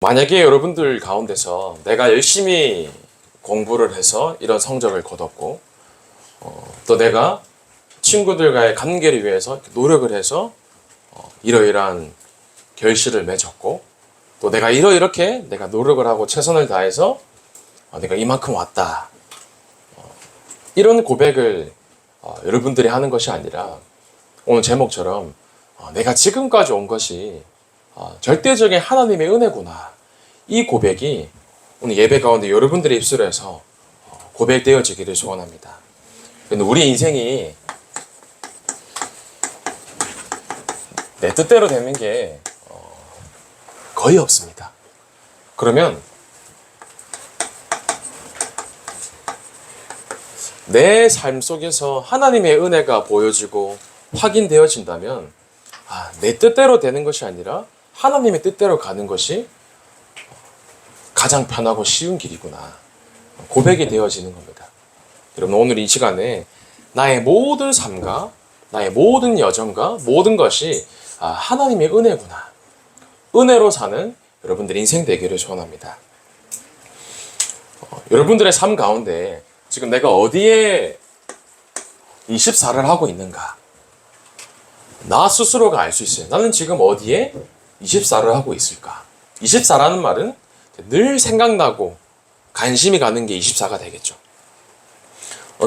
만약에 여러분들 가운데서 내가 열심히 공부를 해서 이런 성적을 거뒀고, 또 내가 친구들과의 관계를 위해서 노력을 해서 이러이러한 결실을 맺었고, 또 내가 이렇게 내가 노력을 하고 최선을 다해서 내가 이만큼 왔다. 이런 고백을 여러분들이 하는 것이 아니라 오늘 제목처럼 내가 지금까지 온 것이 절대적인 하나님의 은혜구나. 이 고백이 오늘 예배 가운데 여러분들의 입술에서 고백되어지기를 소원합니다. 우리 인생이 내 뜻대로 되는 게 거의 없습니다. 그러면 내 삶 속에서 하나님의 은혜가 보여지고 확인되어진다면 내 뜻대로 되는 것이 아니라 하나님의 뜻대로 가는 것이 가장 편하고 쉬운 길이구나. 고백이 되어지는 겁니다. 여러분, 오늘 이 시간에 나의 모든 삶과 나의 모든 여정과 모든 것이 하나님의 은혜구나. 은혜로 사는 여러분들의 인생 되기를 소원합니다. 여러분들의 삶 가운데 지금 내가 어디에 24를 하고 있는가? 나 스스로가 알 수 있어요. 나는 지금 어디에 24를 하고 있을까? 24라는 말은 늘 생각나고 관심이 가는 게 24가 되겠죠.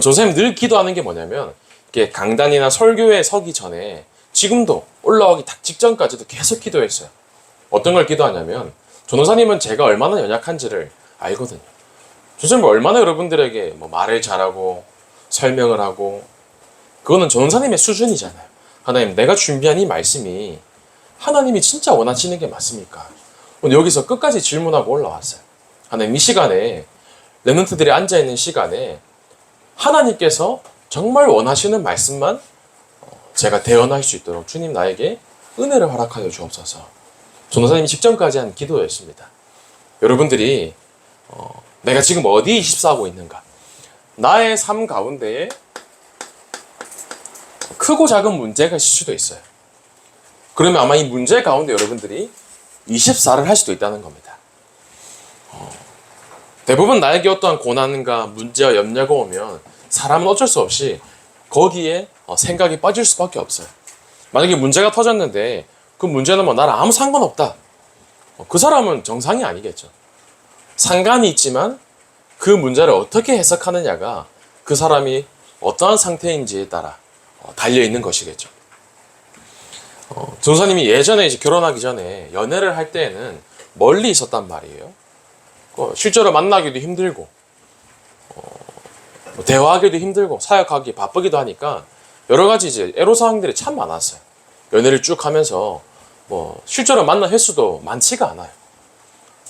선생님 늘 기도하는 게 뭐냐면, 이렇게 강단이나 설교에 서기 전에 지금도 올라오기 딱 직전까지도 계속 기도했어요. 어떤 걸 기도하냐면, 전도사님은 제가 얼마나 연약한지를 알거든요. 선생님 얼마나 여러분들에게 말을 잘하고 설명을 하고, 그거는 전도사님의 수준이잖아요. 하나님, 내가 준비한 이 말씀이 하나님이 진짜 원하시는 게 맞습니까? 오늘 여기서 끝까지 질문하고 올라왔어요. 하나님, 이 시간에 렘넌트들이 앉아있는 시간에 하나님께서 정말 원하시는 말씀만 제가 대언할 수 있도록 주님 나에게 은혜를 허락하여 주옵소서. 전도사님이 직전까지 한 기도였습니다. 여러분들이 내가 지금 어디에 24하고 있는가? 나의 삶 가운데에 크고 작은 문제가 있을 수도 있어요. 그러면 아마 이 문제 가운데 여러분들이 24를 할 수도 있다는 겁니다. 대부분 나에게 어떠한 고난과 문제와 염려가 오면 사람은 어쩔 수 없이 거기에 생각이 빠질 수밖에 없어요. 만약에 문제가 터졌는데 그 문제는 나랑 아무 상관없다. 그 사람은 정상이 아니겠죠. 상관이 있지만 그 문제를 어떻게 해석하느냐가 그 사람이 어떠한 상태인지에 따라 달려있는 것이겠죠. 전도사님이 예전에 이제 결혼하기 전에 연애를 할 때에는 멀리 있었단 말이에요. 실제로 만나기도 힘들고, 대화하기도 힘들고, 사역하기 바쁘기도 하니까 여러 가지 이제 애로사항들이 참 많았어요. 연애를 쭉 하면서 실제로 만난 횟수도 많지가 않아요.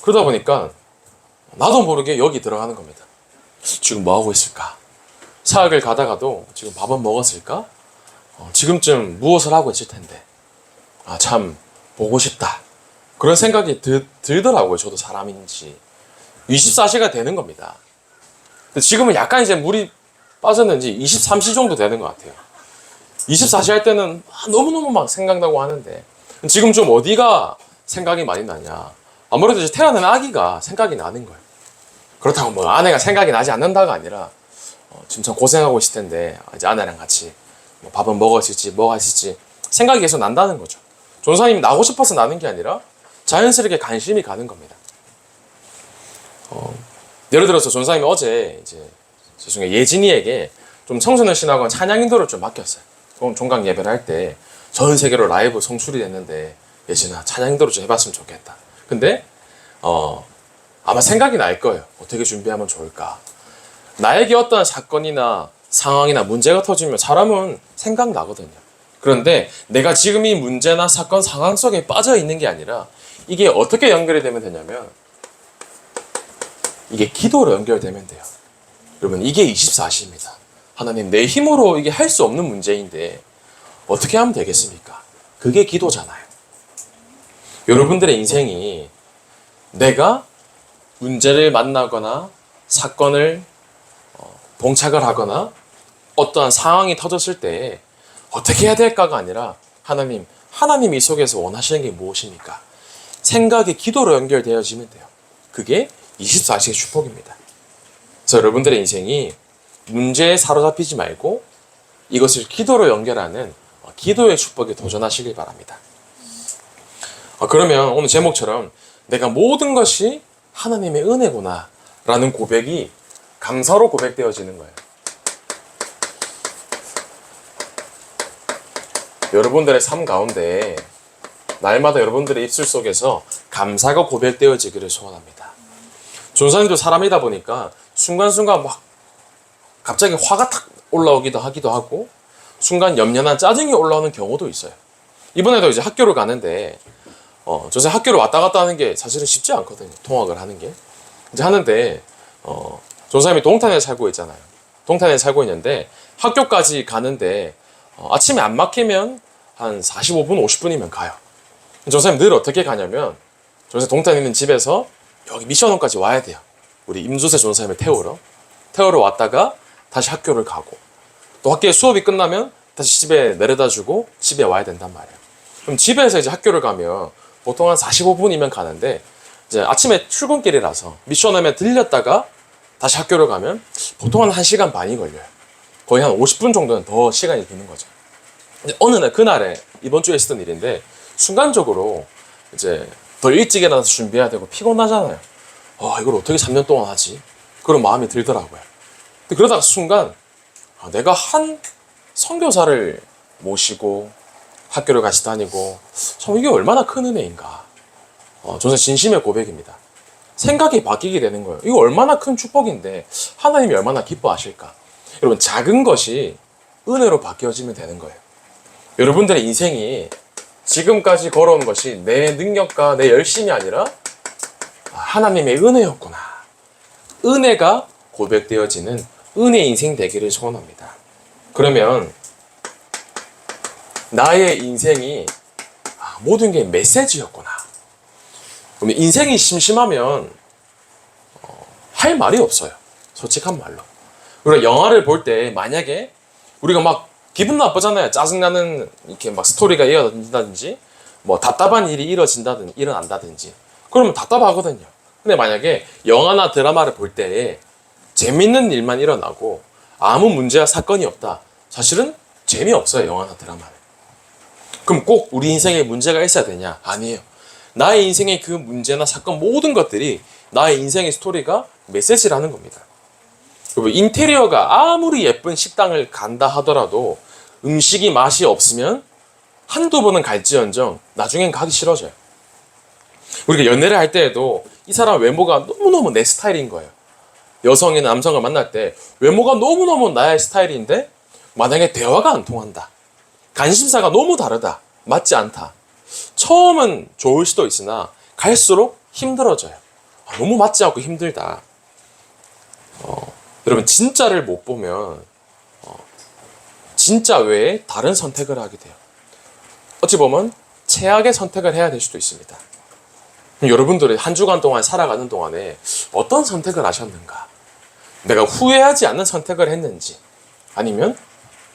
그러다 보니까 나도 모르게 여기 들어가는 겁니다. 지금 뭐 하고 있을까? 사역을 가다가도 지금 밥은 먹었을까? 지금쯤 무엇을 하고 있을 텐데. 참 보고 싶다. 그런 생각이 들더라고요. 저도 사람인지. 24시가 되는 겁니다. 근데 지금은 약간 이제 물이 빠졌는지 23시 정도 되는 것 같아요. 24시 할 때는 너무너무 막 생각나고 하는데, 지금 좀 어디가 생각이 많이 나냐? 아무래도 이제 태어난 아기가 생각이 나는 거예요. 그렇다고 아내가 생각이 나지 않는다가 아니라 지금 참 고생하고 있을 텐데 이제 아내랑 같이 밥은 먹었을지 뭐가 있을지 생각이 계속 난다는 거죠. 전도사님이 나고 싶어서 나는 게 아니라 자연스럽게 관심이 가는 겁니다. 예를 들어서 전도사님이 어제 죄송해요, 예진이에게 좀 청소년 신학원 찬양 인도를 좀 맡겼어요. 종강 예배를 할 때 전 세계로 라이브 송출이 됐는데, 예진아 찬양 인도를 좀 해봤으면 좋겠다. 근데 아마 생각이 날 거예요. 어떻게 준비하면 좋을까? 나에게 어떤 사건이나 상황이나 문제가 터지면 사람은 생각나거든요. 그런데 내가 지금 이 문제나 사건 상황 속에 빠져 있는 게 아니라 이게 어떻게 연결이 되면 되냐면, 이게 기도로 연결되면 돼요. 여러분, 이게 24시입니다. 하나님, 내 힘으로 이게 할 수 없는 문제인데 어떻게 하면 되겠습니까? 그게 기도잖아요. 여러분들의 인생이 내가 문제를 만나거나 사건을 봉착을 하거나 어떠한 상황이 터졌을 때 어떻게 해야 될까가 아니라, 하나님 이 속에서 원하시는 게 무엇입니까? 생각이 기도로 연결되어지면 돼요. 그게 24시의 축복입니다. 그래서 여러분들의 인생이 문제에 사로잡히지 말고 이것을 기도로 연결하는 기도의 축복에 도전하시길 바랍니다. 그러면 오늘 제목처럼 내가 모든 것이 하나님의 은혜구나 라는 고백이 감사로 고백되어지는 거예요. 여러분들의 삶 가운데 날마다 여러분들의 입술 속에서 감사가 고백되어지기를 소원합니다. 전사님도 사람이다 보니까 순간순간 막 갑자기 화가 탁 올라오기도 하기도 하고 순간 염려나 짜증이 올라오는 경우도 있어요. 이번에도 이제 학교를 가는데 전사 학교를 왔다 갔다 하는 게 사실은 쉽지 않거든요. 통학을 하는 게. 이제 하는데 전사님이 동탄에 살고 있잖아요. 동탄에 살고 있는데 학교까지 가는데 아침에 안 막히면 한 45분, 50분이면 가요. 전사님 늘 어떻게 가냐면 전사님 동탄에 있는 집에서 여기 미션홈까지 와야 돼요. 우리 임조세 전사님을 태우러 왔다가 다시 학교를 가고 또 학교에 수업이 끝나면 다시 집에 내려다 주고 집에 와야 된단 말이에요. 그럼 집에서 이제 학교를 가면 보통 한 45분이면 가는데 이제 아침에 출근길이라서 미션홈에 들렸다가 다시 학교를 가면 보통 한 1시간 반이 걸려요. 거의 한 50분 정도는 더 시간이 드는 거죠. 어느 날 그날에 이번 주에 있었던 일인데 순간적으로 이제 더 일찍 일어나서 준비해야 되고 피곤하잖아요. 이걸 어떻게 3년 동안 하지? 그런 마음이 들더라고요. 근데 그러다가 순간 내가 한 선교사를 모시고 학교를 같이 다니고 참 이게 얼마나 큰 은혜인가. 저는 진심의 고백입니다. 생각이 바뀌게 되는 거예요. 이거 얼마나 큰 축복인데 하나님이 얼마나 기뻐하실까. 여러분 작은 것이 은혜로 바뀌어지면 되는 거예요. 여러분들의 인생이 지금까지 걸어온 것이 내 능력과 내 열심이 아니라 하나님의 은혜였구나. 은혜가 고백되어지는 은혜 인생 되기를 소원합니다. 그러면 나의 인생이 모든 게 메시지였구나. 그러면 인생이 심심하면 할 말이 없어요. 솔직한 말로. 우리가 영화를 볼 때 만약에 우리가 막 기분 나쁘잖아요. 짜증나는 이렇게 막 스토리가 이어진다든지 뭐 답답한 일이 일어난다든지 그러면 답답하거든요. 근데 만약에 영화나 드라마를 볼 때 재밌는 일만 일어나고 아무 문제와 사건이 없다. 사실은 재미없어요. 영화나 드라마는. 그럼 꼭 우리 인생에 문제가 있어야 되냐? 아니에요. 나의 인생의 그 문제나 사건 모든 것들이 나의 인생의 스토리가 메시지라는 겁니다. 그리고 인테리어가 아무리 예쁜 식당을 간다 하더라도 음식이 맛이 없으면 한두 번은 갈지언정 나중엔 가기 싫어져요. 우리가 연애를 할 때에도 이 사람 외모가 너무너무 내 스타일인 거예요. 여성이나 남성을 만날 때 외모가 너무너무 나의 스타일인데 만약에 대화가 안 통한다. 관심사가 너무 다르다. 맞지 않다. 처음은 좋을 수도 있으나 갈수록 힘들어져요. 너무 맞지 않고 힘들다. 여러분 진짜를 못 보면 진짜 외에 다른 선택을 하게 돼요. 어찌 보면 최악의 선택을 해야 될 수도 있습니다. 여러분들이 한 주간 동안 살아가는 동안에 어떤 선택을 하셨는가? 내가 후회하지 않는 선택을 했는지 아니면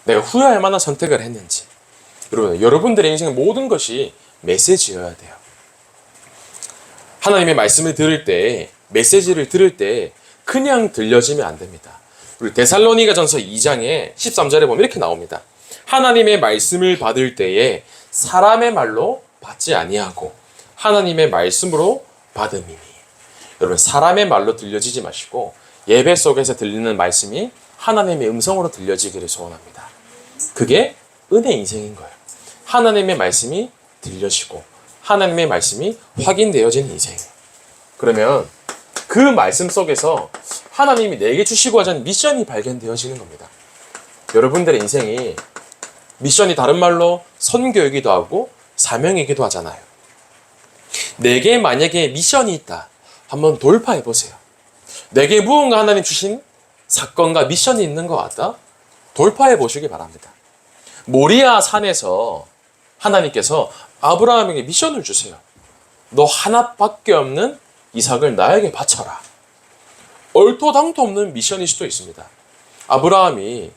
내가 후회할 만한 선택을 했는지 여러분들의 인생의 모든 것이 메시지여야 돼요. 하나님의 말씀을 들을 때 메시지를 들을 때 그냥 들려지면 안 됩니다. 우리 데살로니가전서 2장에 13절에 보면 이렇게 나옵니다. 하나님의 말씀을 받을 때에 사람의 말로 받지 아니하고 하나님의 말씀으로 받음이니. 여러분 사람의 말로 들려지지 마시고 예배 속에서 들리는 말씀이 하나님의 음성으로 들려지기를 소원합니다. 그게 은혜 인생인 거예요. 하나님의 말씀이 들려지고 하나님의 말씀이 확인되어지는 인생. 그러면 그 말씀 속에서 하나님이 내게 주시고 하자는 미션이 발견되어지는 겁니다. 여러분들의 인생이 미션이 다른 말로 선교이기도 하고 사명이기도 하잖아요. 내게 만약에 미션이 있다. 한번 돌파해 보세요. 내게 무언가 하나님 주신 사건과 미션이 있는 것 같다. 돌파해 보시기 바랍니다. 모리아 산에서 하나님께서 아브라함에게 미션을 주세요. 너 하나밖에 없는 이삭을 나에게 바쳐라. 얼토당토 없는 미션일 수도 있습니다. 아브라함이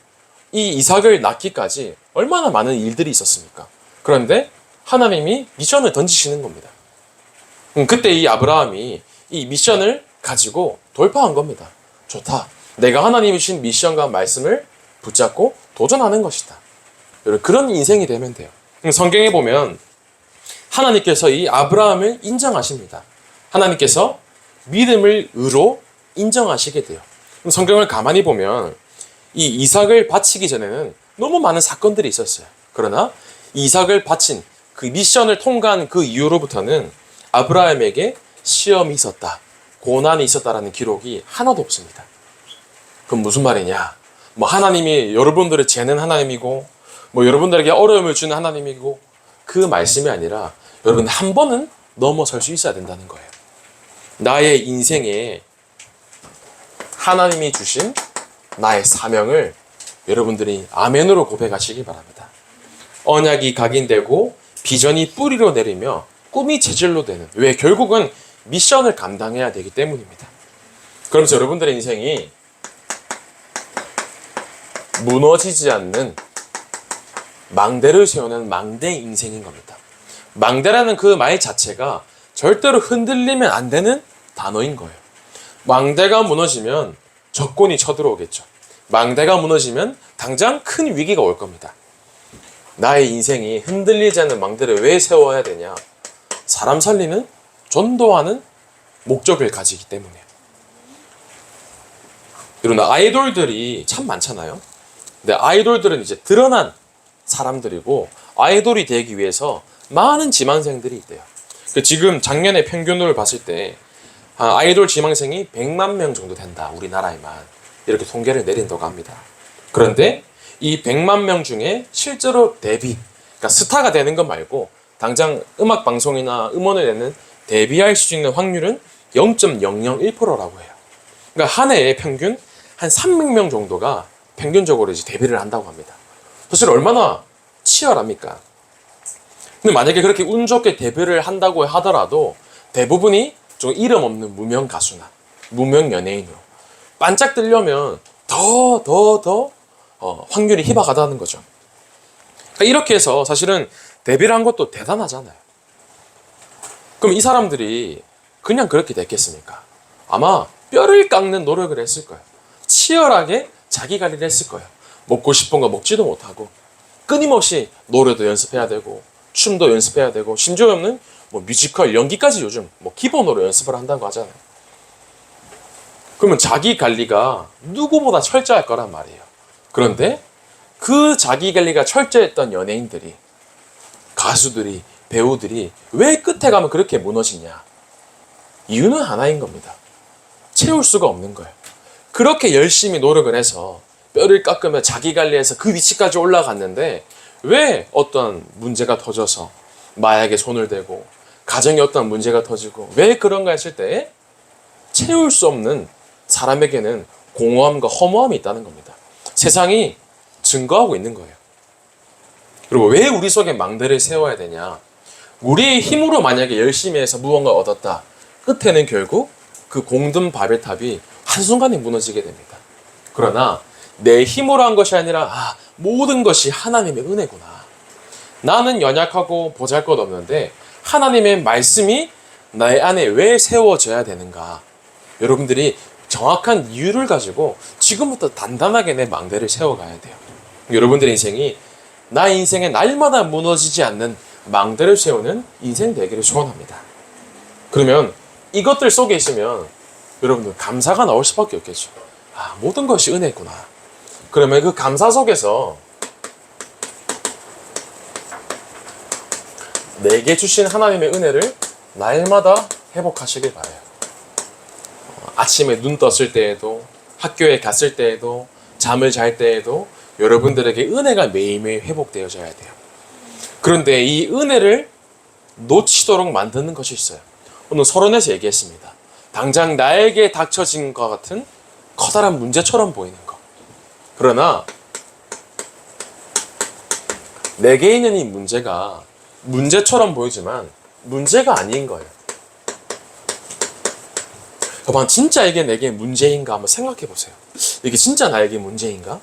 이 이삭을 낳기까지 얼마나 많은 일들이 있었습니까? 그런데 하나님이 미션을 던지시는 겁니다. 그때 이 아브라함이 이 미션을 가지고 돌파한 겁니다. 좋다. 내가 하나님이 주신 미션과 말씀을 붙잡고 도전하는 것이다. 그런 인생이 되면 돼요. 성경에 보면 하나님께서 이 아브라함을 인정하십니다. 하나님께서 믿음을 의로 인정하시게 돼요. 성경을 가만히 보면 이 이삭을 바치기 전에는 너무 많은 사건들이 있었어요. 그러나 이삭을 바친 그 미션을 통과한 그 이후로부터는 아브라함에게 시험이 있었다, 고난이 있었다라는 기록이 하나도 없습니다. 그럼 무슨 말이냐? 뭐 하나님이 여러분들을 재는 하나님이고, 뭐 여러분들에게 어려움을 주는 하나님이고, 그 말씀이 아니라 여러분 한 번은 넘어설 수 있어야 된다는 거예요. 나의 인생에 하나님이 주신 나의 사명을 여러분들이 아멘으로 고백하시기 바랍니다. 언약이 각인되고 비전이 뿌리로 내리며 꿈이 재질로 되는, 왜? 결국은 미션을 감당해야 되기 때문입니다. 그러면서 여러분들의 인생이 무너지지 않는 망대를 세우는 망대 인생인 겁니다. 망대라는 그 말 자체가 절대로 흔들리면 안 되는 단어인 거예요. 망대가 무너지면 적군이 쳐들어오겠죠. 망대가 무너지면 당장 큰 위기가 올 겁니다. 나의 인생이 흔들리지 않는 망대를 왜 세워야 되냐? 사람 살리는, 전도하는 목적을 가지기 때문이에요. 여러분, 아이돌들이 참 많잖아요. 근데 아이돌들은 이제 드러난 사람들이고, 아이돌이 되기 위해서 많은 지망생들이 있대요. 지금 작년에 평균을 봤을 때 아이돌 지망생이 100만 명 정도 된다, 우리나라에만. 이렇게 통계를 내린다고 합니다. 그런데 이 100만 명 중에 실제로 데뷔, 그러니까 스타가 되는 것 말고 당장 음악 방송이나 음원을 내는 데뷔할 수 있는 확률은 0.001%라고 해요. 그러니까 한 해에 평균 한 300명 정도가 평균적으로 이제 데뷔를 한다고 합니다. 사실 얼마나 치열합니까? 근데 만약에 그렇게 운 좋게 데뷔를 한다고 하더라도 대부분이 좀 이름 없는 무명 가수나 무명 연예인으로 반짝 뜨려면 더 확률이 희박하다는 거죠. 그러니까 이렇게 해서 사실은 데뷔를 한 것도 대단하잖아요. 그럼 이 사람들이 그냥 그렇게 됐겠습니까? 아마 뼈를 깎는 노력을 했을 거예요. 치열하게 자기 관리를 했을 거예요. 먹고 싶은 거 먹지도 못하고 끊임없이 노래도 연습해야 되고 춤도 연습해야 되고 심지어는 뭐 뮤지컬 연기까지 요즘 뭐 기본으로 연습을 한다고 하잖아요. 그러면 자기 관리가 누구보다 철저할 거란 말이에요. 그런데 그 자기 관리가 철저했던 연예인들이, 가수들이, 배우들이 왜 끝에 가면 그렇게 무너지냐? 이유는 하나인 겁니다. 채울 수가 없는 거예요. 그렇게 열심히 노력을 해서 뼈를 깎으며 자기 관리해서 그 위치까지 올라갔는데 왜 어떤 문제가 터져서 마약에 손을 대고 가정에 어떤 문제가 터지고 왜 그런가 했을 때 채울 수 없는 사람에게는 공허함과 허무함이 있다는 겁니다. 세상이 증거하고 있는 거예요. 그리고 왜 우리 속에 망대를 세워야 되냐? 우리의 힘으로 만약에 열심히 해서 무언가 얻었다. 끝에는 결국 그 공든 바벨탑이 한순간에 무너지게 됩니다. 그러나 내 힘으로 한 것이 아니라 모든 것이 하나님의 은혜구나. 나는 연약하고 보잘것없는데 하나님의 말씀이 나의 안에 왜 세워져야 되는가? 여러분들이 정확한 이유를 가지고 지금부터 단단하게 내 망대를 세워가야 돼요. 여러분들의 인생이 나의 인생에 날마다 무너지지 않는 망대를 세우는 인생 되기를 소원합니다. 그러면 이것들 속에 있으면 여러분들 감사가 나올 수밖에 없겠죠. 모든 것이 은혜구나. 그러면 그 감사 속에서 내게 주신 하나님의 은혜를 날마다 회복하시길 바라요. 아침에 눈 떴을 때에도, 학교에 갔을 때에도, 잠을 잘 때에도 여러분들에게 은혜가 매일매일 회복되어져야 돼요. 그런데 이 은혜를 놓치도록 만드는 것이 있어요. 오늘 서론에서 얘기했습니다. 당장 나에게 닥쳐진 것 같은 커다란 문제처럼 보이는 것. 그러나 내게 있는 이 문제가 문제처럼 보이지만 문제가 아닌 거예요. 여러분, 진짜 이게 내게 문제인가 한번 생각해 보세요. 이게 진짜 나에게 문제인가?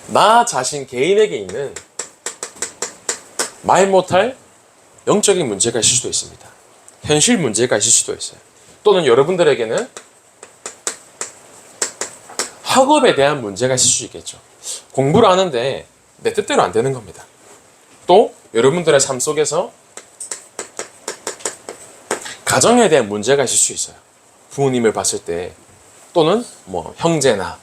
나 자신 개인에게 있는 말 못할 영적인 문제가 있을 수도 있습니다. 현실 문제가 있을 수도 있어요. 또는 여러분들에게는 학업에 대한 문제가 있을 수 있겠죠. 공부를 하는데 내 뜻대로 안 되는 겁니다. 또 여러분들의 삶 속에서 가정에 대한 문제가 있을 수 있어요. 부모님을 봤을 때 또는 뭐 형제나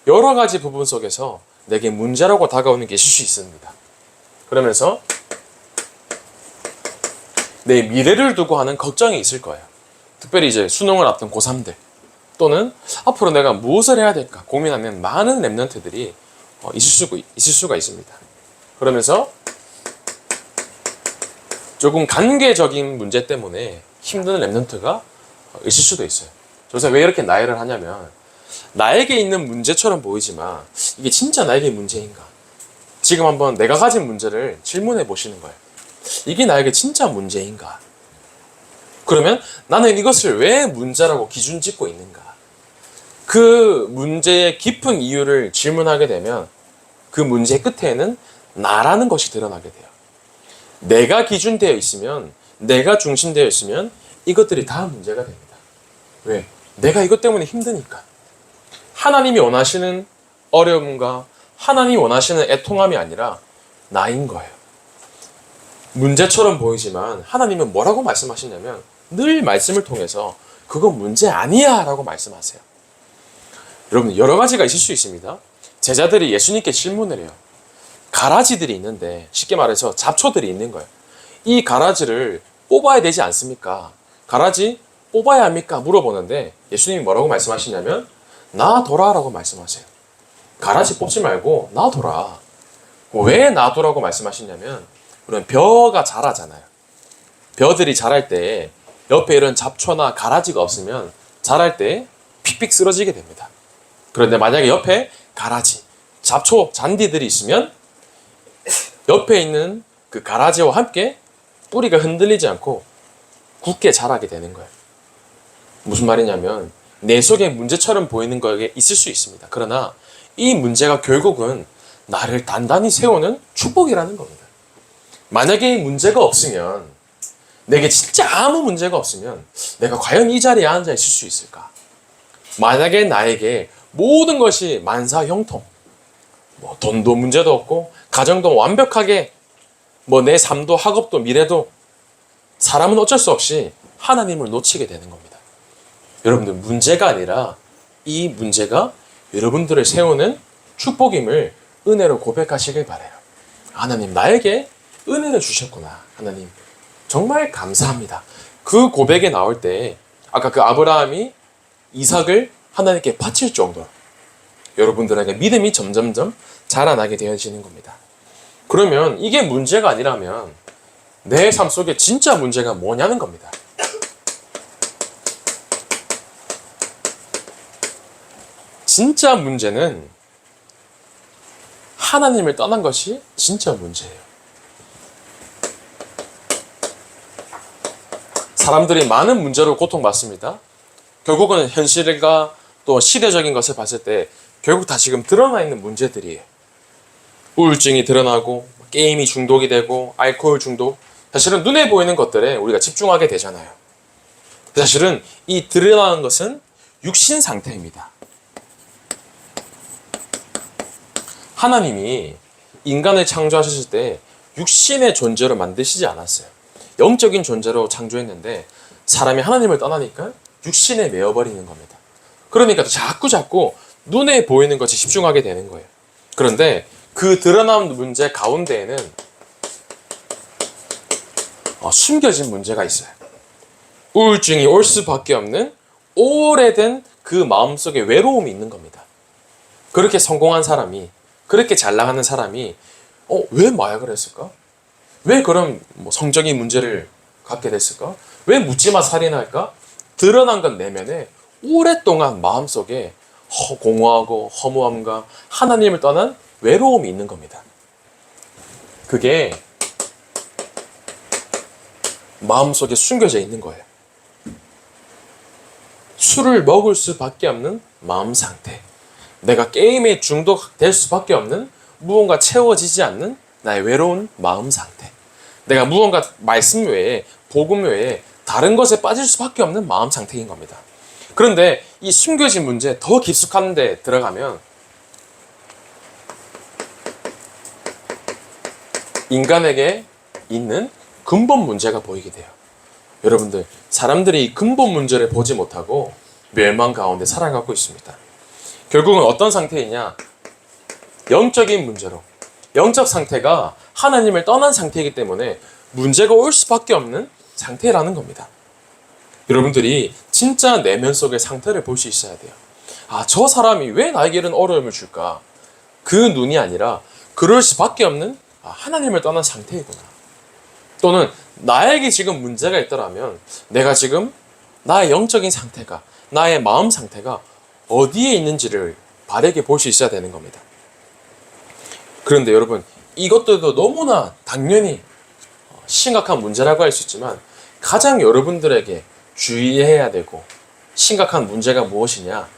여러 가지 부분 속에서 내게 문제라고 다가오는 게 있을 수 있습니다. 그러면서 내 미래를 두고 하는 걱정이 있을 거예요. 특별히 이제 수능을 앞둔 고3들 또는 앞으로 내가 무엇을 해야 될까 고민하는 많은 랩런트들이 있을 수가 있습니다. 그러면서 조금 관계적인 문제 때문에 힘든 랩런트가 있을 수도 있어요. 그래서 왜 이렇게 나열을 하냐면 나에게 있는 문제처럼 보이지만 이게 진짜 나에게 문제인가? 지금 한번 내가 가진 문제를 질문해 보시는 거예요. 이게 나에게 진짜 문제인가? 그러면 나는 이것을 왜 문제라고 기준 짓고 있는가? 그 문제의 깊은 이유를 질문하게 되면 그 문제의 끝에는 나라는 것이 드러나게 돼요. 내가 기준되어 있으면, 내가 중심되어 있으면 이것들이 다 문제가 됩니다. 왜? 내가 이것 때문에 힘드니까. 하나님이 원하시는 어려움과 하나님이 원하시는 애통함이 아니라 나인 거예요. 문제처럼 보이지만 하나님은 뭐라고 말씀하시냐면 늘 말씀을 통해서 그건 문제 아니야 라고 말씀하세요. 여러분 여러 가지가 있을 수 있습니다. 제자들이 예수님께 질문을 해요. 가라지들이 있는데 쉽게 말해서 잡초들이 있는 거예요. 이 가라지를 뽑아야 되지 않습니까? 가라지 뽑아야 합니까? 물어보는데 예수님이 뭐라고 말씀하시냐면 놔둬라 라고 말씀하세요. 가라지 뽑지 말고 놔둬라. 왜 놔두라고 말씀하시냐면 그런 벼가 자라잖아요. 벼들이 자랄 때 옆에 이런 잡초나 가라지가 없으면 자랄 때 픽픽 쓰러지게 됩니다. 그런데 만약에 옆에 가라지, 잡초, 잔디들이 있으면 옆에 있는 그 가라지와 함께 뿌리가 흔들리지 않고 굳게 자라게 되는 거예요. 무슨 말이냐면 내 속에 문제처럼 보이는 거에 있을 수 있습니다. 그러나 이 문제가 결국은 나를 단단히 세우는 축복이라는 겁니다. 만약에 이 문제가 없으면 내게 진짜 아무 문제가 없으면 내가 과연 이 자리에 앉아 있을 수 있을까? 만약에 나에게 모든 것이 만사형통, 뭐 돈도 문제도 없고 가정도 완벽하게 뭐 내 삶도 학업도 미래도 사람은 어쩔 수 없이 하나님을 놓치게 되는 겁니다. 여러분들 문제가 아니라 이 문제가 여러분들을 세우는 축복임을 은혜로 고백하시길 바라요. 하나님 나에게 은혜를 주셨구나. 하나님 정말 감사합니다. 그 고백에 나올 때 아까 그 아브라함이 이삭을 하나님께 바칠 정도로 여러분들에게 믿음이 점점점 자라나게 되어지는 겁니다. 그러면 이게 문제가 아니라면 내 삶 속에 진짜 문제가 뭐냐는 겁니다. 진짜 문제는 하나님을 떠난 것이 진짜 문제예요. 사람들이 많은 문제로 고통받습니다. 결국은 현실과 또 시대적인 것을 봤을 때 결국 다 지금 드러나 있는 문제들이에요. 우울증이 드러나고 게임이 중독이 되고 알코올 중독, 사실은 눈에 보이는 것들에 우리가 집중하게 되잖아요. 사실은 이 드러나는 것은 육신 상태입니다. 하나님이 인간을 창조하셨을 때 육신의 존재로 만드시지 않았어요. 영적인 존재로 창조했는데 사람이 하나님을 떠나니까 육신에 매여버리는 겁니다. 그러니까 자꾸 눈에 보이는 것에 집중하게 되는 거예요. 그런데 그 드러난 문제 가운데에는 숨겨진 문제가 있어요. 우울증이 올 수밖에 없는 오래된 그 마음속에 외로움이 있는 겁니다. 그렇게 성공한 사람이, 그렇게 잘 나가는 사람이 왜 마약을 했을까? 왜 그런 성적인 문제를 갖게 됐을까? 왜 묻지마 살인할까? 드러난 건 내면에 오랫동안 마음속에 공허하고 허무함과 하나님을 떠난 외로움이 있는 겁니다. 그게 마음속에 숨겨져 있는 거예요. 술을 먹을 수밖에 없는 마음 상태, 내가 게임에 중독될 수밖에 없는 무언가 채워지지 않는 나의 외로운 마음 상태, 내가 무언가 말씀 외에, 복음 외에 다른 것에 빠질 수밖에 없는 마음 상태인 겁니다. 그런데 이 숨겨진 문제 더 깊숙한 데 들어가면 인간에게 있는 근본 문제가 보이게 돼요. 여러분들, 사람들이 이 근본 문제를 보지 못하고 멸망 가운데 살아가고 있습니다. 결국은 어떤 상태이냐? 영적인 문제로, 영적 상태가 하나님을 떠난 상태이기 때문에 문제가 올 수밖에 없는 상태라는 겁니다. 여러분들이 진짜 내면 속의 상태를 볼 수 있어야 돼요. 아, 저 사람이 왜 나에게 이런 어려움을 줄까? 그 눈이 아니라 그럴 수밖에 없는 하나님을 떠난 상태이구나. 또는 나에게 지금 문제가 있더라면 내가 지금 나의 영적인 상태가, 나의 마음 상태가 어디에 있는지를 바르게 볼 수 있어야 되는 겁니다. 그런데 여러분, 이것들도 너무나 당연히 심각한 문제라고 할 수 있지만 가장 여러분들에게 주의해야 되고 심각한 문제가 무엇이냐?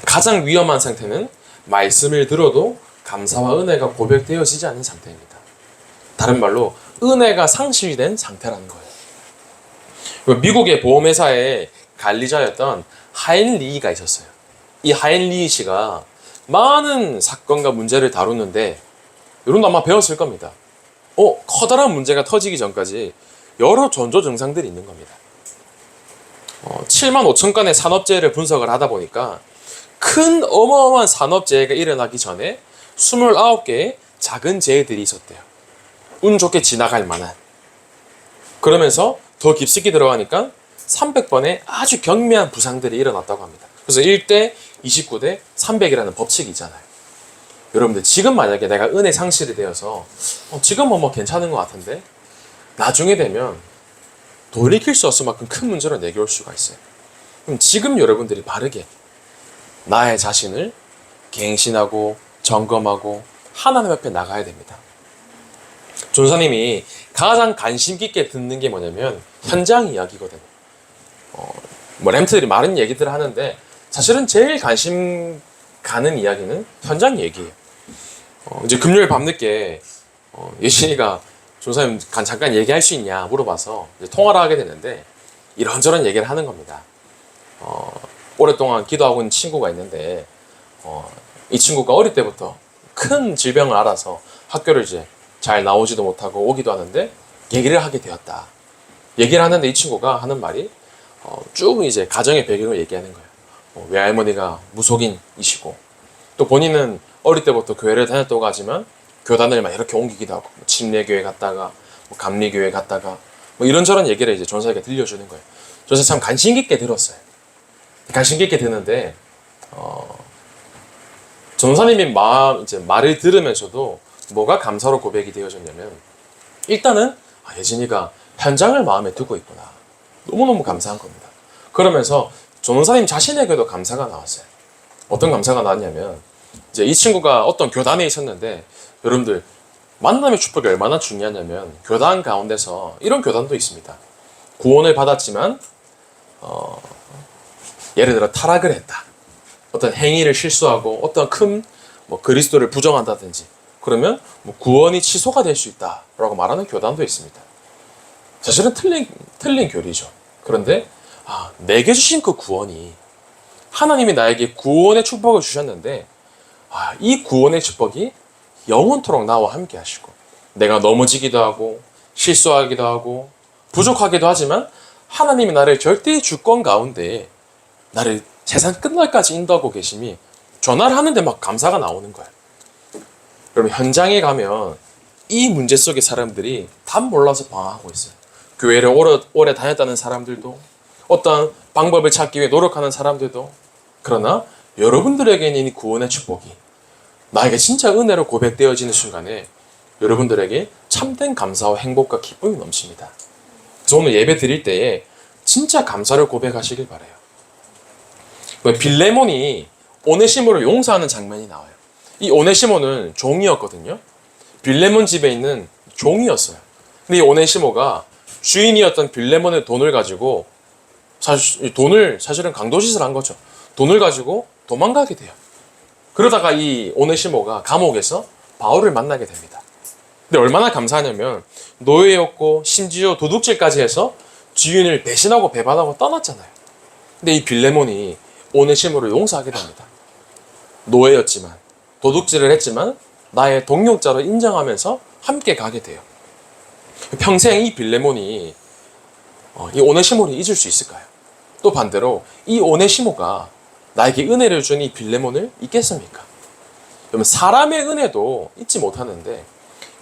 가장 위험한 상태는 말씀을 들어도 감사와 은혜가 고백되어지지 않는 상태입니다. 다른 말로 은혜가 상실된 상태라는 거예요. 미국의 보험회사의 관리자였던 하인리가 있었어요. 이 하인리 씨가 많은 사건과 문제를 다루는데 여러분도 아마 배웠을 겁니다. 커다란 문제가 터지기 전까지 여러 전조 증상들이 있는 겁니다. 7만 5천 건의 산업재해를 분석을 하다 보니까 큰 어마어마한 산업재해가 일어나기 전에 29개의 작은 재해들이 있었대요. 운 좋게 지나갈 만한. 그러면서 더 깊숙이 들어가니까 300번의 아주 경미한 부상들이 일어났다고 합니다. 그래서 1대 29대 300이라는 법칙이 있잖아요. 여러분들, 지금 만약에 내가 은혜 상실이 되어서 지금은 뭐 괜찮은 것 같은데 나중에 되면 돌이킬 수 없을 만큼 큰 문제로 내겨올 수가 있어요. 그럼 지금 여러분들이 바르게 나의 자신을 갱신하고 점검하고 하나님 앞에 나가야 됩니다. 전사님이 가장 관심 깊게 듣는 게 뭐냐면 현장 이야기거든요. 램트들이 많은 얘기들을 하는데 사실은 제일 관심 가는 이야기는 현장 얘기예요. 이제 금요일 밤늦게 예신이가 전사님 잠깐 얘기할 수 있냐 물어봐서 이제 통화를 하게 됐는데 이런저런 얘기를 하는 겁니다. 오랫동안 기도하고 있는 친구가 있는데 이 친구가 어릴 때부터 큰 질병을 앓아서 학교를 이제 잘 나오지도 못하고 오기도 하는데 얘기를 하게 되었다. 얘기를 하는데 이 친구가 하는 말이 쭉 이제 가정의 배경을 얘기하는 거예요. 외할머니가 무속인이시고 또 본인은 어릴 때부터 교회를 다녔다고 하지만 교단을 막 이렇게 옮기기도 하고 침례교회 갔다가 감리교회 갔다가 이런저런 얘기를 이제 전사에게 들려주는 거예요. 전사 참 관심 깊게 들었어요. 관심 깊게 듣는데 전사님이 이제 말을 들으면서도 뭐가 감사로 고백이 되어졌냐면 일단은 예진이가 현장을 마음에 두고 있구나. 너무너무 감사한 겁니다. 그러면서 전사님 자신에게도 감사가 나왔어요. 어떤 감사가 나왔냐면 이제 이 친구가 어떤 교단에 있었는데 여러분들 만남의 축복이 얼마나 중요하냐면 교단 가운데서 이런 교단도 있습니다. 구원을 받았지만 예를 들어 타락을 했다. 어떤 행위를 실수하고 어떤 큰 그리스도를 부정한다든지 그러면 구원이 취소가 될 수 있다라고 말하는 교단도 있습니다. 사실은 틀린 교리죠. 그런데 내게 주신 그 구원이 하나님이 나에게 구원의 축복을 주셨는데 이 구원의 축복이 영원토록 나와 함께 하시고 내가 넘어지기도 하고 실수하기도 하고 부족하기도 하지만 하나님이 나를 절대의 주권 가운데 나를 세상 끝날까지 인도하고 계심이 전화를 하는데 막 감사가 나오는 거예요. 여러분 현장에 가면 이 문제 속의 사람들이 답 몰라서 방황하고 있어요. 교회를 오래 다녔다는 사람들도 어떤 방법을 찾기 위해 노력하는 사람들도 그러나 여러분들에게는 이 구원의 축복이 나에게 진짜 은혜로 고백되어지는 순간에 여러분들에게 참된 감사와 행복과 기쁨이 넘칩니다. 그래서 오늘 예배 드릴 때에 진짜 감사를 고백하시길 바라요. 빌레몬이 오네시모를 용서하는 장면이 나와요. 이 오네시모는 종이었거든요. 빌레몬 집에 있는 종이었어요. 근데 이 오네시모가 주인이었던 빌레몬의 돈을 가지고 사실은 강도짓을 한 거죠. 돈을 가지고 도망가게 돼요. 그러다가 이 오네시모가 감옥에서 바울을 만나게 됩니다. 근데 얼마나 감사하냐면 노예였고 심지어 도둑질까지 해서 주인을 배신하고 배반하고 떠났잖아요. 근데 이 빌레몬이 오네시모를 용서하게 됩니다. 노예였지만 도둑질을 했지만 나의 동역자로 인정하면서 함께 가게 돼요. 평생 이 빌레몬이 이 오네시모를 잊을 수 있을까요? 또 반대로 이 오네시모가 나에게 은혜를 준 이 빌레몬을 잊겠습니까? 여러분, 사람의 은혜도 잊지 못하는데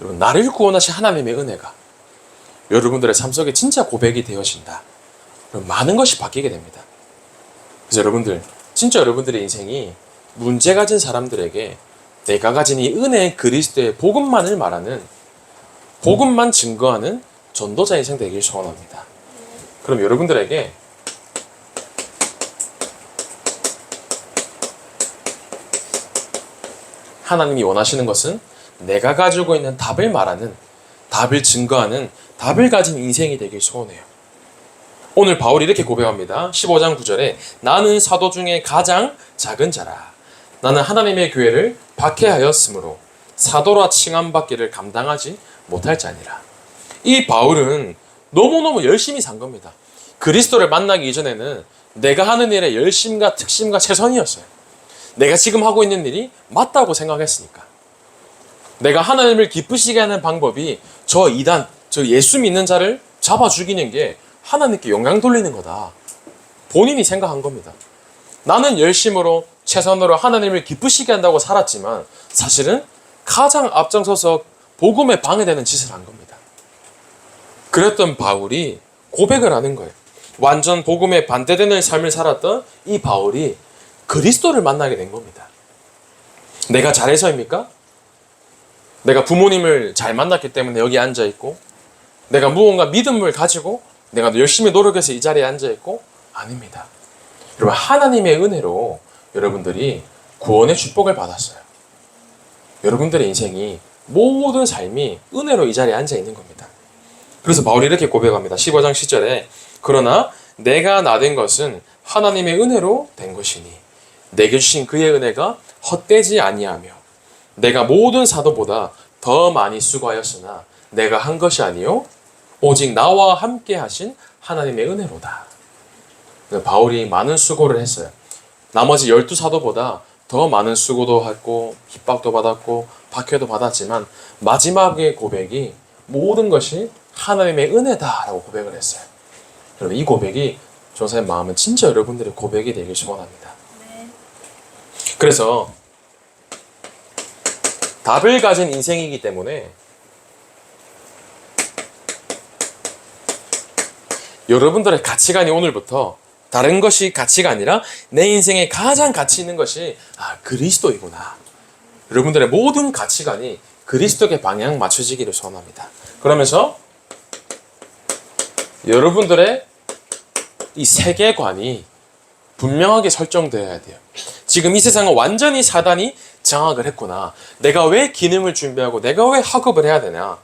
여러분, 나를 구원하신 하나님의 은혜가 여러분들의 삶 속에 진짜 고백이 되어진다. 그럼 많은 것이 바뀌게 됩니다. 그래서 여러분들, 진짜 여러분들의 인생이 문제 가진 사람들에게 내가 가진 이 은혜의 그리스도의 복음만을 말하는, 복음만 증거하는 전도자 인생 되길 소원합니다. 그럼 여러분들에게 하나님이 원하시는 것은 내가 가지고 있는 답을 말하는, 답을 증거하는, 답을 가진 인생이 되길 소원해요. 오늘 바울이 이렇게 고백합니다. 15장 9절에 나는 사도 중에 가장 작은 자라. 나는 하나님의 교회를 박해하였으므로 사도라 칭함받기를 감당하지 못할 자니라. 이 바울은 너무너무 열심히 산 겁니다. 그리스도를 만나기 이전에는 내가 하는 일에 열심과 특심과 최선이었어요. 내가 지금 하고 있는 일이 맞다고 생각했으니까. 내가 하나님을 기쁘시게 하는 방법이 저 이단, 저 예수 믿는 자를 잡아 죽이는 게 하나님께 영광 돌리는 거다. 본인이 생각한 겁니다. 나는 열심으로 최선으로 하나님을 기쁘시게 한다고 살았지만 사실은 가장 앞장서서 복음에 방해되는 짓을 한 겁니다. 그랬던 바울이 고백을 하는 거예요. 완전 복음에 반대되는 삶을 살았던 이 바울이 그리스도를 만나게 된 겁니다. 내가 잘해서입니까? 내가 부모님을 잘 만났기 때문에 여기 앉아있고, 내가 무언가 믿음을 가지고 내가 열심히 노력해서 이 자리에 앉아있고, 아닙니다. 여러분, 하나님의 은혜로 여러분들이 구원의 축복을 받았어요. 여러분들의 인생이 모든 삶이 은혜로 이 자리에 앉아있는 겁니다. 그래서 바울이 이렇게 고백합니다. 15장 10절에 그러나 내가 나된 것은 하나님의 은혜로 된 것이니 내게 주신 그의 은혜가 헛되지 아니하며 내가 모든 사도보다 더 많이 수고하였으나 내가 한 것이 아니요 오직 나와 함께 하신 하나님의 은혜로다. 바울이 많은 수고를 했어요. 나머지 12사도보다 더 많은 수고도 했고 핍박도 받았고 박해도 받았지만 마지막의 고백이 모든 것이 하나님의 은혜다라고 고백을 했어요. 여러분, 이 고백이 전사의 마음은 진짜 여러분들의 고백이 되길 소원합니다. 그래서 답을 가진 인생이기 때문에 여러분들의 가치관이 오늘부터 다른 것이 가치가 아니라 내 인생에 가장 가치 있는 것이 그리스도이구나. 여러분들의 모든 가치관이 그리스도의 방향 맞춰지기를 소원합니다. 그러면서 여러분들의 이 세계관이 분명하게 설정되어야 돼요. 지금 이 세상은 완전히 사단이 장악을 했구나. 내가 왜 기능을 준비하고 내가 왜 학업을 해야 되나?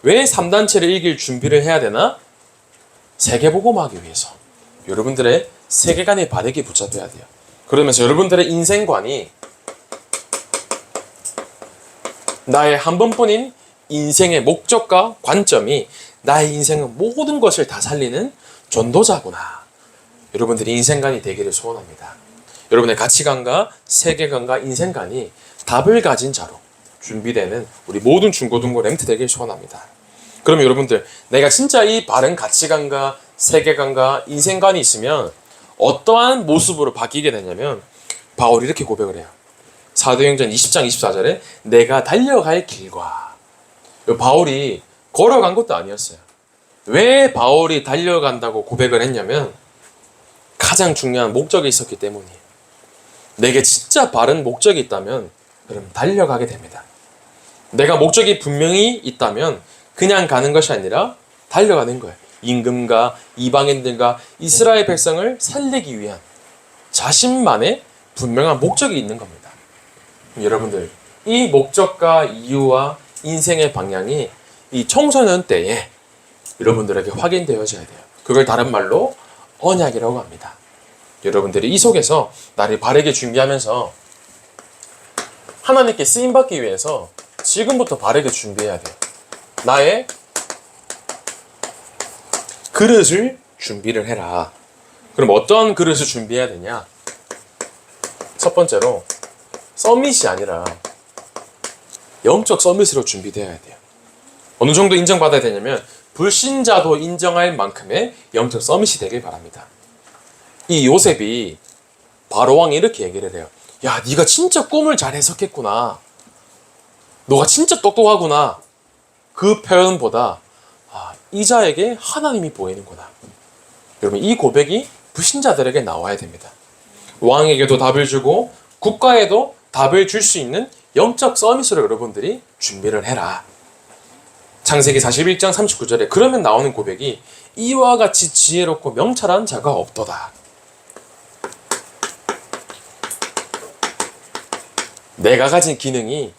왜 3단체를 이길 준비를 해야 되나? 세계복음하기 위해서 여러분들의 세계관의 바닥에 붙잡혀야 돼요. 그러면서 여러분들의 인생관이 나의 한 번뿐인 인생의 목적과 관점이 나의 인생은 모든 것을 다 살리는 전도자구나. 여러분들이 인생관이 되기를 소원합니다. 여러분의 가치관과 세계관과 인생관이 답을 가진 자로 준비되는 우리 모든 중고등부 랭트 되기를 소원합니다. 그럼 여러분들, 내가 진짜 이 바른 가치관과 세계관과 인생관이 있으면 어떠한 모습으로 바뀌게 되냐면 바울이 이렇게 고백을 해요. 사도행전 20장 24절에 내가 달려갈 길과. 바울이 걸어간 것도 아니었어요. 왜 바울이 달려간다고 고백을 했냐면 가장 중요한 목적이 있었기 때문이에요. 내게 진짜 바른 목적이 있다면 그럼 달려가게 됩니다. 내가 목적이 분명히 있다면 그냥 가는 것이 아니라 달려가는 거예요. 임금과 이방인들과 이스라엘 백성을 살리기 위한 자신만의 분명한 목적이 있는 겁니다. 여러분들, 이 목적과 이유와 인생의 방향이 이 청소년 때에 여러분들에게 확인되어져야 돼요. 그걸 다른 말로 언약이라고 합니다. 여러분들이 이 속에서 나를 바르게 준비하면서 하나님께 쓰임받기 위해서 지금부터 바르게 준비해야 돼요. 나의 그릇을 준비를 해라. 그럼 어떤 그릇을 준비해야 되냐? 첫 번째로 서밋이 아니라 영적 서밋으로 준비되어야 돼요. 어느 정도 인정받아야 되냐면 불신자도 인정할 만큼의 영적 서밋이 되길 바랍니다. 이 요셉이 바로왕이 이렇게 얘기를 해요. 야, 네가 진짜 꿈을 잘 해석했구나. 너가 진짜 똑똑하구나. 그 표현보다 이 자에게 하나님이 보이는구나. 여러분, 이 고백이 불신자들에게 나와야 됩니다. 왕에게도 답을 주고 국가에도 답을 줄 수 있는 영적 서밋으로 여러분들이 준비를 해라. 창세기 41장 39절에 그러면 나오는 고백이 이와 같이 지혜롭고 명철한 자가 없도다. 내가 가진 기능이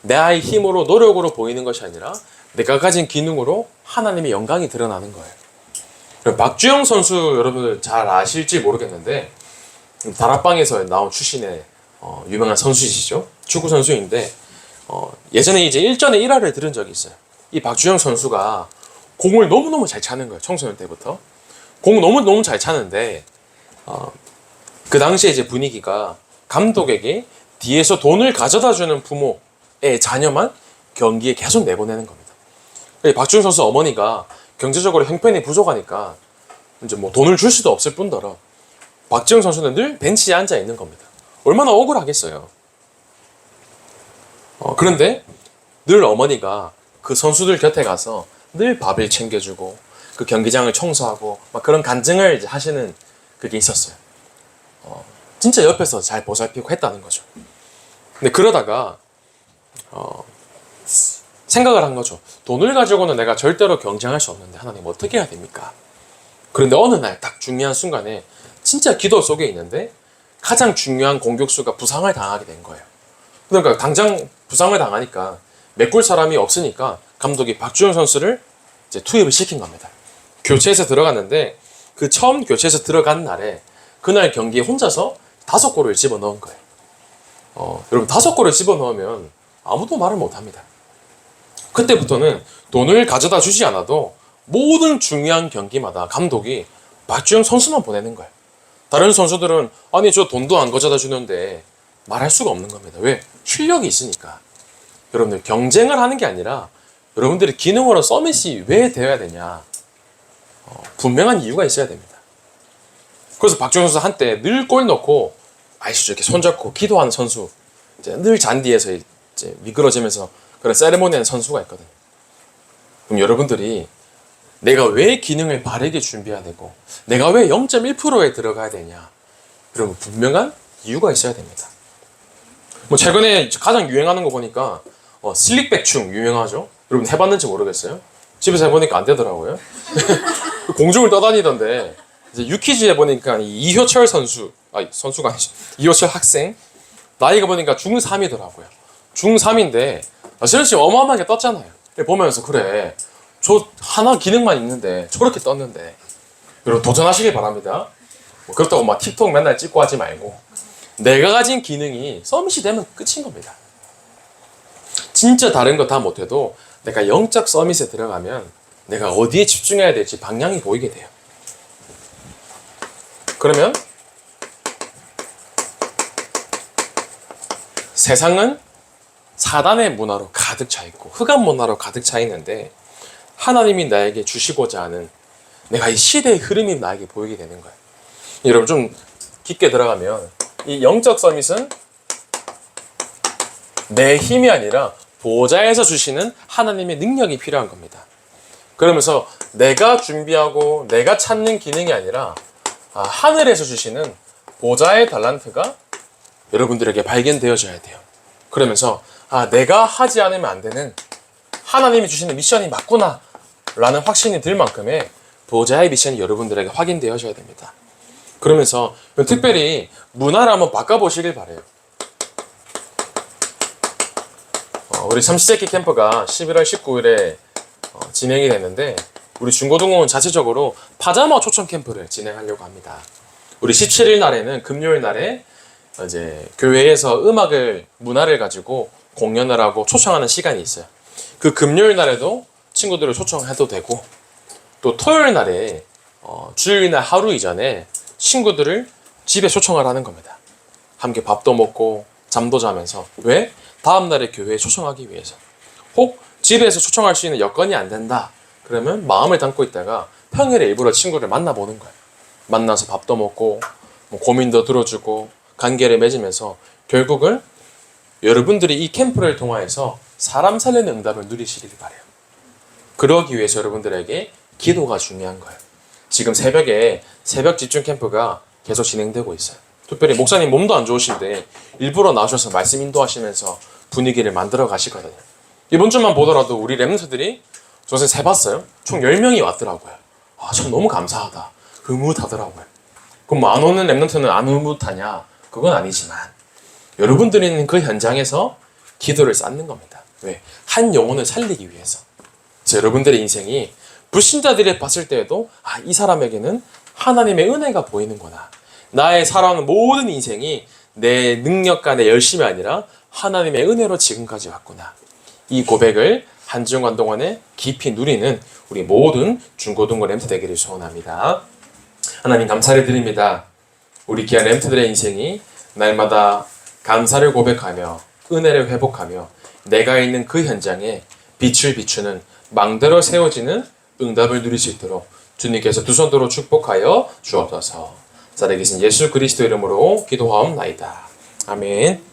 나의 힘으로 노력으로 보이는 것이 아니라 내가 가진 기능으로 하나님의 영광이 드러나는 거예요. 박주영 선수 여러분들 잘 아실지 모르겠는데 다락방에서 나온 출신의 유명한 선수이시죠. 축구 선수인데 예전에 이제 일전에 일화를 들은 적이 있어요. 이 박주영 선수가 공을 너무너무 잘 차는 거예요. 청소년 때부터 공 너무너무 잘 차는데 그 당시에 이제 분위기가 감독에게 뒤에서 돈을 가져다 주는 부모의 자녀만 경기에 계속 내보내는 겁니다. 박주영 선수 어머니가 경제적으로 형편이 부족하니까 이제 뭐 돈을 줄 수도 없을 뿐더러 박주영 선수는 늘 벤치에 앉아 있는 겁니다. 얼마나 억울하겠어요. 그런데 늘 어머니가 그 선수들 곁에 가서 늘 밥을 챙겨주고 그 경기장을 청소하고 막 그런 간증을 이제 하시는 그게 있었어요. 진짜 옆에서 잘 보살피고 했다는 거죠. 근데 그러다가 생각을 한 거죠. 돈을 가지고는 내가 절대로 경쟁할 수 없는데 하나님 어떻게 해야 됩니까? 그런데 어느 날 딱 중요한 순간에 진짜 기도 속에 있는데 가장 중요한 공격수가 부상을 당하게 된 거예요. 그러니까 당장 부상을 당하니까 메꿀 사람이 없으니까 감독이 박주영 선수를 이제 투입을 시킨 겁니다. 교체해서 들어갔는데 그 처음 교체해서 들어간 날에 그날 경기에 혼자서 5골을 집어넣은 거예요. 여러분 5골을 집어넣으면 아무도 말을 못합니다. 그때부터는 돈을 가져다 주지 않아도 모든 중요한 경기마다 감독이 박주영 선수만 보내는 거예요. 다른 선수들은 아니 저 돈도 안 가져다 주는데 말할 수가 없는 겁니다. 왜? 실력이 있으니까. 여러분들 경쟁을 하는 게 아니라 여러분들이 기능으로 서밋이 왜 되어야 되냐? 분명한 이유가 있어야 됩니다. 그래서 박주영 선수 한때 늘 골 넣고 아시죠? 이렇게 손잡고 기도하는 선수, 이제 늘 잔디에서 이제 미끄러지면서 그런 세레모니하는 선수가 있거든요. 그럼 여러분들이 내가 왜 기능을 바르게 준비해야 되고 내가 왜 0.1%에 들어가야 되냐? 그러면 분명한 이유가 있어야 됩니다. 뭐 최근에 가장 유행하는 거 보니까 슬릭백충 유명하죠? 여러분 해봤는지 모르겠어요? 집에서 해보니까 안 되더라고요. 공중을 떠다니던데 이제 유퀴즈에 보니까 이효철 선수, 선수가 아니죠. 이효철 학생 나이가 보니까 중3이더라고요. 중3인데 사실 어마어마하게 떴잖아요. 보면서 그래 저 하나 기능만 있는데 저렇게 떴는데 여러분 도전하시길 바랍니다. 뭐 그렇다고 막 틱톡 맨날 찍고 하지 말고 내가 가진 기능이 서밋이 되면 끝인 겁니다. 진짜 다른 거 다 못해도 내가 영적 서밋에 들어가면 내가 어디에 집중해야 될지 방향이 보이게 돼요. 그러면 세상은 사단의 문화로 가득 차 있고 흑암 문화로 가득 차 있는데 하나님이 나에게 주시고자 하는 내가 이 시대의 흐름이 나에게 보이게 되는 거예요. 여러분 좀 깊게 들어가면 이 영적 서밋은 내 힘이 아니라 보좌에서 주시는 하나님의 능력이 필요한 겁니다. 그러면서 내가 준비하고 내가 찾는 기능이 아니라 하늘에서 주시는 보좌의 달란트가 여러분들에게 발견되어져야 돼요. 그러면서 내가 하지 않으면 안 되는 하나님이 주시는 미션이 맞구나 라는 확신이 들 만큼의 보좌의 미션이 여러분들에게 확인되어져야 됩니다. 그러면서 특별히 문화를 한번 바꿔보시길 바래요. 우리 삼시세끼 캠프가 11월 19일에 진행이 됐는데 우리 중고등학원 자체적으로 파자마 초청 캠프를 진행하려고 합니다. 우리 17일 날에는 금요일 날에 이제 교회에서 문화를 가지고 공연을 하고 초청하는 시간이 있어요. 그 금요일 날에도 친구들을 초청해도 되고, 또 토요일 날에 주일날 하루 이전에 친구들을 집에 초청을 하는 겁니다. 함께 밥도 먹고 잠도 자면서. 왜? 다음날에 교회에 초청하기 위해서. 혹 집에서 초청할 수 있는 여건이 안 된다 그러면 마음을 담고 있다가 평일에 일부러 친구를 만나보는 거예요. 만나서 밥도 먹고 뭐 고민도 들어주고 관계를 맺으면서 결국은 여러분들이 이 캠프를 통하여서 사람 살리는 응답을 누리시길 바래요. 그러기 위해서 여러분들에게 기도가 중요한 거예요. 지금 새벽에 새벽 집중 캠프가 계속 진행되고 있어요. 특별히 목사님 몸도 안 좋으신데 일부러 나오셔서 말씀 인도하시면서 분위기를 만들어 가시거든요. 이번 주만 보더라도 우리 랩런트들이 저번에 세봤어요. 총 10명이 왔더라고요. 아, 참 너무 감사하다. 흐뭇하더라고요. 그럼 뭐 안 오는 랩런트는 안 흐뭇하냐? 그건 아니지만 여러분들이 있는 그 현장에서 기도를 쌓는 겁니다. 왜? 한 영혼을 살리기 위해서. 그래서 여러분들의 인생이 불신자들이 봤을 때에도 아, 이 사람에게는 하나님의 은혜가 보이는구나. 나의 살아오는 모든 인생이 내 능력과 내 열심이 아니라 하나님의 은혜로 지금까지 왔구나. 이 고백을 한 주간 동안에 깊이 누리는 우리 모든 중고등부 램트 되기를 소원합니다. 하나님 감사를 드립니다. 우리 귀한 램트들의 인생이 날마다 감사를 고백하며 은혜를 회복하며 내가 있는 그 현장에 빛을 비추는 망대로 세워지는 응답을 누릴 수 있도록 주님께서 두 손 들어 축복하여 주옵소서. 살아계신 예수 그리스도 이름으로 기도하옵나이다. 아멘.